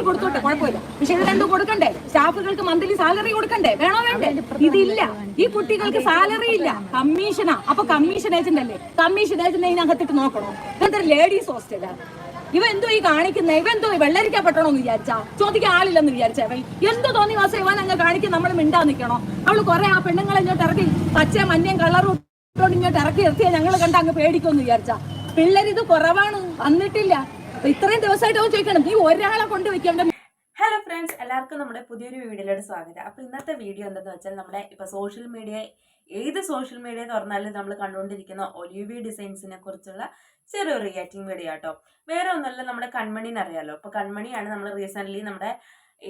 കൊടുത്തോട്ടെ, കുഴപ്പമില്ല. പക്ഷെ ഇത് രണ്ടും കൊടുക്കണ്ടേ? സ്റ്റാഫുകൾക്ക് മന്ത്ലി സാലറി കൊടുക്കണ്ടേ? വേണോ വേണ്ടേ? ഇതില്ല. ഈ കുട്ടികൾക്ക് സാലറി ഇല്ല, കമ്മീഷനാ. അപ്പൊ കമ്മീഷൻ ഏജന്റ് അല്ലേ? കമ്മീഷൻ ഏജന്റ് ഇതിനകത്തിട്ട് നോക്കണോ? ഇതെന്തൊരു ലേഡീസ് ഹോസ്റ്റലാ? ഇവ എന്തോ ഈ കാണിക്കുന്നത്? ഇവ എന്തോ വെള്ളരിക്കപ്പെട്ടണോന്ന് വിചാരിച്ചാ? ചോദിക്കാൻ ആളില്ലെന്ന് വിചാരിച്ചവൻ എന്തോ തോന്നി വാസം ഇവൻ അങ്ങ് കാണിക്കും. നമ്മൾ മിണ്ടാ നിൽക്കണോ? അവള് കുറെ ആ പെണ്ണുങ്ങളെ ഇങ്ങോട്ട് ഇറക്കി പച്ച മഞ്ഞയും കളറും ഇങ്ങോട്ട് ഇറക്കി നിർത്തിയാ ഞങ്ങൾ കണ്ട അങ്ങ് പേടിക്കുമെന്ന് വിചാരിച്ചാ? പിള്ളേരിത് കുറവാണ്, വന്നിട്ടില്ല. ഇത്രയും ദിവസമായിട്ട് അവൻ ചോദിക്കണം, നീ ഒരാളെ കൊണ്ട് വെക്കേണ്ട. ഹലോ ഫ്രണ്ട്സ്, എല്ലാവർക്കും നമ്മുടെ പുതിയൊരു വീഡിയോയിലോട്ട് സ്വാഗതം. അപ്പോൾ ഇന്നത്തെ വീഡിയോ എന്താണെന്ന് വെച്ചാൽ നമ്മുടെ ഇപ്പോൾ ഏത് സോഷ്യൽ മീഡിയ തുറന്നാലും നമ്മൾ കണ്ടുകൊണ്ടിരിക്കുന്ന ഒലിവിയ ഡിസൈൻസിനെ കുറിച്ചുള്ള ചെറിയൊരു റിയാക്ടിങ് വീഡിയോ ആട്ടോ. വേറെ ഒന്നുമല്ല, നമ്മുടെ കൺമണിനെ അറിയാലോ. അപ്പോൾ കൺമണിയാണ് നമ്മൾ റീസെൻ്റ്ലി നമ്മുടെ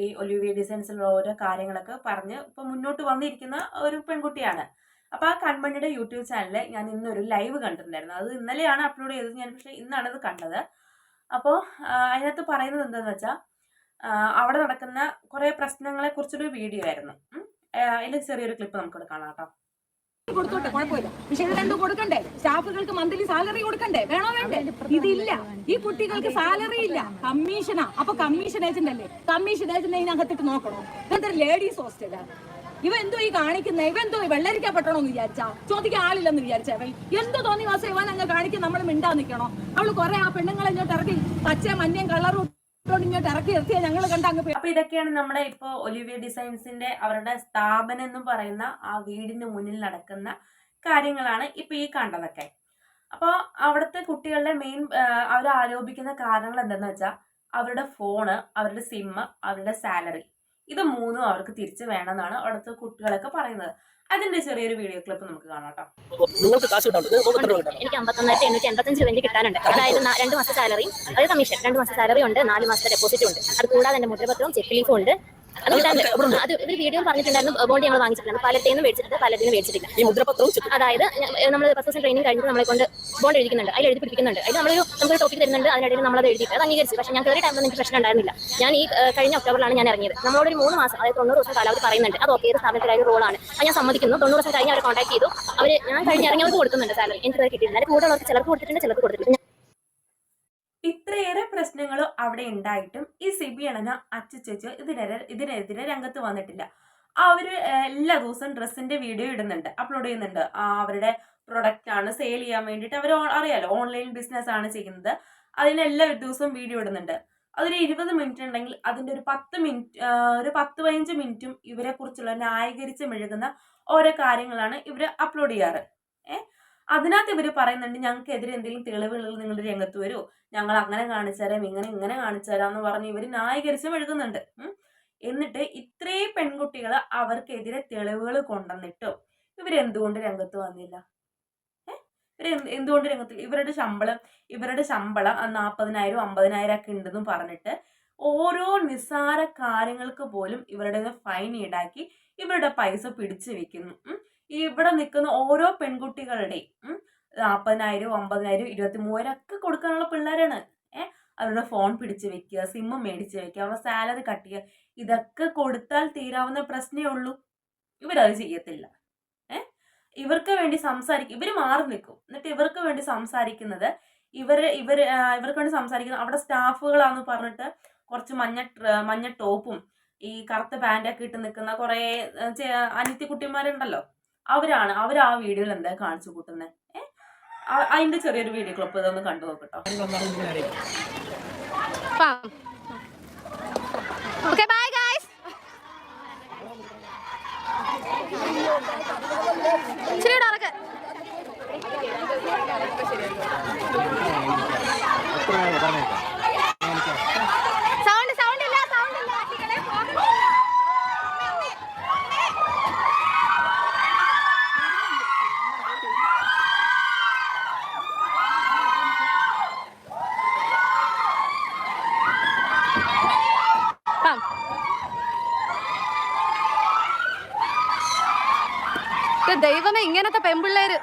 ഈ ഒലിവിയ ഡിസൈൻസിലുള്ള ഓരോ കാര്യങ്ങളൊക്കെ പറഞ്ഞ് ഇപ്പോൾ മുന്നോട്ട് വന്നിരിക്കുന്ന ഒരു പെൺകുട്ടിയാണ്. അപ്പോൾ ആ കൺമണിയുടെ യൂട്യൂബ് ചാനലിൽ ഞാൻ ഇന്നൊരു ലൈവ് കണ്ടിട്ടുണ്ടായിരുന്നു. അത് ഇന്നലെയാണ് അപ്ലോഡ് ചെയ്തത് ഞാൻ, പക്ഷേ ഇന്നാണത് കണ്ടത്. അപ്പോൾ അതിനകത്ത് പറയുന്നത് എന്താണെന്ന് വെച്ചാൽ അവിടെ നടക്കുന്ന കുറെ പ്രശ്നങ്ങളെ കുറിച്ചൊരു വീഡിയോ ആയിരുന്നു. അതിൽ ചെറിയൊരു ക്ലിപ്പ് നമുക്കിവിടെ കാണാം കേട്ടോ. കൊടുത്തോട്ടെ, കുഴപ്പമില്ല. പക്ഷെ ഇത് രണ്ടും കൊടുക്കണ്ടേ? സ്റ്റാഫുകൾക്ക് മന്ത്ലി സാലറി കൊടുക്കണ്ടേ? വേണോ വേണ്ടേ? ഇതില്ല. ഈ കുട്ടികൾക്ക് സാലറി ഇല്ല, കമ്മീഷനാ. അപ്പൊ കമ്മീഷൻ ഏജന്റ് അല്ലേ? കമ്മീഷൻ ഏജന്റ് ഇതിനകത്തിട്ട് നോക്കണോ? ഇതെന്തൊരു ലേഡീസ് ഹോസ്റ്റലാ? ഇവ എന്തോ ഈ കാണിക്കുന്നത്? ഇവ എന്തോ വെള്ളരിക്കപ്പെട്ടണോന്ന് വിചാരിച്ചാ? ചോദിക്കാൻ ആളില്ലെന്ന് വിചാരിച്ചവൻ എന്തോ തോന്നി വാസം ഇവൻ അങ്ങ് കാണിക്കും. നമ്മൾ മിണ്ടാ നിൽക്കണോ? അവള് കുറെ ആ പെണ്ണുങ്ങളെ ഇങ്ങോട്ട് ഇറക്കി പച്ച മഞ്ഞയും കളറും ഇങ്ങോട്ട് ഇറക്കി നിർത്തിയാ ഞങ്ങൾ കണ്ട അങ്ങ്. അപ്പൊ ഇതൊക്കെയാണ് നമ്മുടെ ഇപ്പൊ ഒലിവിയ ഡിസൈൻസിന്റെ അവരുടെ സ്ഥാപനം എന്ന് പറയുന്ന ആ വീടിന് മുന്നിൽ നടക്കുന്ന കാര്യങ്ങളാണ് ഇപ്പൊ ഈ കണ്ടതൊക്കെ. അപ്പോൾ അവിടുത്തെ കുട്ടികളുടെ മെയിൻ അവർ ആരോപിക്കുന്ന കാരണങ്ങൾ എന്താണെന്ന് വെച്ചാൽ അവരുടെ ഫോണ്, അവരുടെ സിമ്മ്, അവരുടെ സാലറി, ഇത് മൂന്നും അവർക്ക് തിരിച്ചു വേണമെന്നാണ് അവിടുത്തെ കുട്ടികളൊക്കെ പറയുന്നത്. അതിന്റെ ചെറിയൊരു വീഡിയോ ക്ലിപ്പ് നമുക്ക് കാണാം കേട്ടോ. എനിക്ക് 51,885 രൂപ കിട്ടാനുണ്ട്. അതായത് 2 മാസത്തെ സാലറിയും അതായത് കമ്മീഷൻ 2 മാസത്തെ സാലറി ഉണ്ട്, 4 മാസത്തെ ഡെപ്പോസിറ്റും ഉണ്ട്. അത് കൂടാതെ എന്റെ മുദ്രപത്രവും ചെക്ക് ലീഫും ഉണ്ട്. അത് കിട്ടാനുണ്ട്. അത് ഒരു വീഡിയോ പറഞ്ഞിട്ടുണ്ടായിരുന്നു. ബോണ്ട് ഞങ്ങൾ വാങ്ങിച്ചിട്ടുണ്ട്. പലത്തേന്നും മേടിച്ചിട്ടുണ്ട്, പലതിനും മേടിച്ചിട്ടില്ല. ഈ മുദ്രപത്രവും അതായത് നമ്മൾ 10 ദിവസം ട്രെയിനിങ് കഴിഞ്ഞിട്ട് നമ്മളെ കൊണ്ട് ബോണ്ട് എഴുതിക്കുന്നുണ്ട്, അതിൽ എഴുതി പിടിപ്പിക്കുന്നുണ്ട്. അത് നമുക്കൊരു ടോപ്പിക് തരുന്നുണ്ട്, അതിനിടയിൽ നമ്മളത് എഴുതിയിട്ട് അത് അംഗീകരിച്ചു. പക്ഷേ ഞാൻ കയറിയ ടൈമിൽ എനിക്ക് പ്രശ്നം ഉണ്ടായിരുന്നില്ല. ഞാൻ ഈ കഴിഞ്ഞ ഒക്ടോബറിലാണ് ഞാൻ ഇറങ്ങിയത്. നമ്മളോട് 3 മാസം അതായത് 90 ദിവസം കാലാവധി പറയുന്നുണ്ട്. അത് ഓക്കെ, സ്ഥാപനത്തിലായ ഒരു റോളാണ്. അത് ഞാൻ സമ്മതിക്കുന്നു. 90 ദിവസം കഴിഞ്ഞ് അവരെ കോൺടാക്ട് ചെയ്തു. ഞാൻ കഴിഞ്ഞ് ഇറങ്ങിയവർക്ക് കൊടുക്കുന്നുണ്ട് സാലറി. എനിക്ക് കിട്ടിയിട്ടില്ല. അതിൽ കൂടുതലുള്ളവർക്ക് ചിലർക്ക് കൊടുത്തിട്ടുണ്ട്, ചിലർക്ക് കൊടുത്തിട്ടില്ല. ഇത്രയേറെ പ്രശ്നങ്ങൾ അവിടെ ഉണ്ടായിട്ടും ഈ സിബി അണന അച്ചുചേച്ചി ഇതിനെതിരെ രംഗത്ത് വന്നിട്ടില്ല. അവര് എല്ലാ ദിവസവും ഡ്രസ്സിന്റെ വീഡിയോ ഇടുന്നുണ്ട്, അപ്ലോഡ് ചെയ്യുന്നുണ്ട്. അവരുടെ പ്രൊഡക്റ്റ് ആണ് സെയിൽ ചെയ്യാൻ വേണ്ടിയിട്ട്. അവർ അറിയാലോ, ഓൺലൈൻ ബിസിനസ് ആണ് ചെയ്യുന്നത്. അതിനെല്ലാ ദിവസവും വീഡിയോ ഇടുന്നുണ്ട്. അതൊരു 20 മിനിറ്റ് ഉണ്ടെങ്കിൽ അതിന്റെ ഒരു 10-15 മിനിറ്റും ഇവരെ കുറിച്ചുള്ള ന്യായീകരിച്ച് മെഴുകുന്ന ഓരോ കാര്യങ്ങളാണ് ഇവര് അപ്ലോഡ് ചെയ്യാറ്. അതിനകത്ത് ഇവർ പറയുന്നുണ്ട്, ഞങ്ങൾക്കെതിരെ എന്തെങ്കിലും തെളിവുകൾ നിങ്ങളുടെ രംഗത്ത് വരുമോ, ഞങ്ങൾ അങ്ങനെ കാണിച്ചു തരാം, ഇങ്ങനെ കാണിച്ചു തരാം എന്ന് പറഞ്ഞ് ഇവർ ന്യായീകരിച്ച് മെഴുകുന്നുണ്ട്. എന്നിട്ട് ഇത്രയും പെൺകുട്ടികൾ അവർക്കെതിരെ തെളിവുകൾ കൊണ്ടുവന്നിട്ടോ ഇവരെന്തുകൊണ്ട് രംഗത്ത് വന്നില്ല? എന്തുകൊണ്ട് രംഗത്ത്? ഇവരുടെ ശമ്പളം 40,000 50,000 ഒക്കെ ഉണ്ടെന്നും പറഞ്ഞിട്ട് ഓരോ നിസ്സാര കാര്യങ്ങൾക്ക് പോലും ഇവരുടെ ഫൈൻ ഈടാക്കി ഇവരുടെ പൈസ പിടിച്ചു വെക്കുന്നു. ഇവിടെ നിൽക്കുന്ന ഓരോ പെൺകുട്ടികളുടെയും 40,000 50,000 23,000 ഒക്കെ കൊടുക്കാനുള്ള പിള്ളേരാണ്. അവരുടെ ഫോൺ പിടിച്ചു വെക്കുക, സിമ്മ് മേടിച്ചു വെക്കുക, അവരുടെ സാലറി കട്ട് ചെയ്യുക. ഇതൊക്കെ കൊടുത്താൽ തീരാവുന്ന പ്രശ്നമേ ഉള്ളൂ. ഇവരത് ചെയ്യത്തില്ല. ഇവർക്ക് വേണ്ടി സംസാരിക്കും, ഇവര് മാറി നിൽക്കും. എന്നിട്ട് ഇവർക്ക് വേണ്ടി സംസാരിക്കുന്നത് ഇവർക്ക് വേണ്ടി സംസാരിക്കുന്നത് അവിടെ സ്റ്റാഫുകളാന്ന് പറഞ്ഞിട്ട് കുറച്ച് മഞ്ഞ ടോപ്പും ഈ കറുത്ത പാൻറ്റൊക്കെ ഇട്ട് നിൽക്കുന്ന കുറെ അനിത്യക്കുട്ടിമാരുണ്ടല്ലോ, അവർ ആ വീഡിയോയിൽ എന്താ കാണിച്ചു കൂട്ടുന്നത്. അതിന്റെ ചെറിയൊരു വീഡിയോ ക്ലിപ്പ് ഇതൊന്ന് കണ്ടു നോക്കട്ടോ. ദൈവമേ, ഇങ്ങനത്തെ പെൺപിള്ളേര്.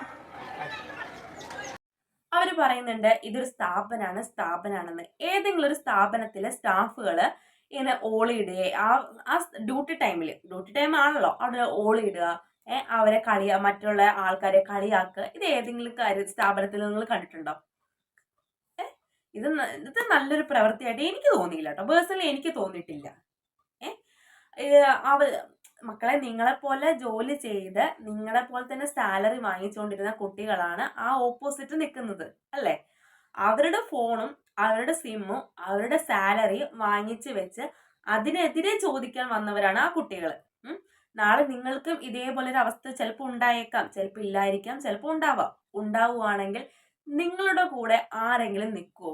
അവര് പറയുന്നുണ്ട് ഇതൊരു സ്ഥാപനാണെന്ന്. ഏതെങ്കിലും ഒരു സ്ഥാപനത്തിലെ സ്റ്റാഫുകള് ഇങ്ങനെ ഓളിയിടുകയെ ആ ഡ്യൂട്ടി ടൈം ആണല്ലോ അവിടെ ഓളിയിടുക, അവരെ മറ്റുള്ള ആൾക്കാരെ കളിയാക്കുക, ഇത് ഏതെങ്കിലും സ്ഥാപനത്തിൽ നിങ്ങൾ കണ്ടിട്ടുണ്ടോ? ഇത് നല്ലൊരു പ്രവൃത്തിയായിട്ട് എനിക്ക് തോന്നിയില്ല കേട്ടോ. പേഴ്സണലി എനിക്ക് തോന്നിയിട്ടില്ല. മക്കളെ, നിങ്ങളെപ്പോലെ ജോലി ചെയ്ത് നിങ്ങളെപ്പോലെ തന്നെ സാലറി വാങ്ങിച്ചുകൊണ്ടിരുന്ന കുട്ടികളാണ് ആ ഓപ്പോസിറ്റ് നിൽക്കുന്നത് അല്ലേ? അവരുടെ ഫോണും അവരുടെ സിമ്മും അവരുടെ സാലറി വാങ്ങിച്ചു വെച്ച് അതിനെതിരെ ചോദിക്കാൻ വന്നവരാണ് ആ കുട്ടികൾ. നാളെ നിങ്ങൾക്കും ഇതേപോലെ ഒരു അവസ്ഥ ചിലപ്പോൾ ഉണ്ടായേക്കാം, ചിലപ്പോൾ ഇല്ലായിരിക്കാം, ചിലപ്പോൾ ഉണ്ടാവുകയാണെങ്കിൽ നിങ്ങളുടെ കൂടെ ആരെങ്കിലും നിൽക്കുമോ?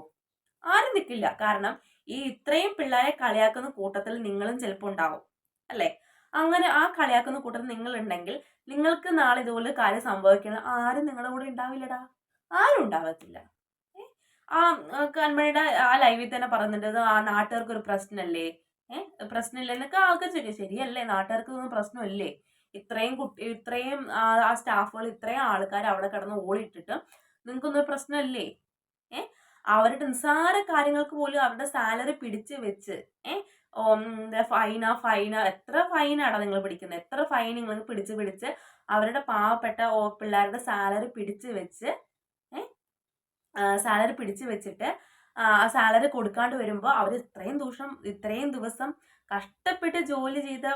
ആരും നിൽക്കില്ല. കാരണം ഈ ഇത്രയും പിള്ളേരെ കളിയാക്കുന്ന കൂട്ടത്തിൽ നിങ്ങളും ചിലപ്പോൾ ഉണ്ടാവും അല്ലേ? അങ്ങനെ ആ കളിയാക്കുന്ന കൂട്ടത്തിൽ നിങ്ങൾ ഉണ്ടെങ്കിൽ നിങ്ങൾക്ക് നാളെ ഇതുപോലെ കാര്യം സംഭവിക്കണം, ആരും നിങ്ങളുടെ കൂടെ ഉണ്ടാവില്ലടാ. ആരും ഉണ്ടാവത്തില്ല. ആ കൺമണിയുടെ ആ ലൈവിൽ തന്നെ പറയുന്നുണ്ട്, ആ നാട്ടുകാർക്ക് ഒരു പ്രശ്നമല്ലേ, പ്രശ്നമില്ല എന്നൊക്കെ ആൾക്കാർ ചോദിക്കും. ശരിയല്ലേ, നാട്ടുകാർക്ക് ഒന്നും പ്രശ്നമില്ലേ? ഇത്രയും ആ സ്റ്റാഫുകൾ, ഇത്രയും ആൾക്കാർ അവിടെ കിടന്ന് ഓടിയിട്ടിട്ട് നിങ്ങൾക്കൊന്നും പ്രശ്നമല്ലേ? അവരുടെ നിസ്സാര കാര്യങ്ങൾക്ക് പോലും അവരുടെ സാലറി പിടിച്ചു വെച്ച് ഫൈന എത്ര ഫൈനാണ് നിങ്ങൾ പിടിക്കുന്നത്? എത്ര ഫൈൻ നിങ്ങൾ പിടിച്ച് അവരുടെ പാവപ്പെട്ട പിള്ളേരുടെ സാലറി പിടിച്ചു വെച്ചിട്ട് സാലറി കൊടുക്കാണ്ട് വരുമ്പോൾ അവർ ഇത്രയും ദിവസം കഷ്ടപ്പെട്ട് ജോലി ചെയ്ത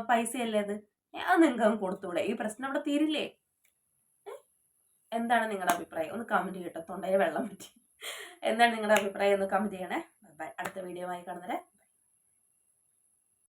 പൈസയല്ലേ അത് നിങ്ങൾക്ക് കൊടുത്തൂടെ? ഈ പ്രശ്നം അവിടെ തീരില്ലേ? എന്താണ് നിങ്ങളുടെ അഭിപ്രായം? ഒന്ന് കമന്റ് ചെയ്യട്ടോ. തൊണ്ടയിൽ വെള്ളം പറ്റി. എന്താണ് നിങ്ങളുടെ അഭിപ്രായം? ഒന്ന് കമന്റ് ചെയ്യണേ. ബൈ. അടുത്ത വീഡിയോ ആയി കാണുന്നവരെ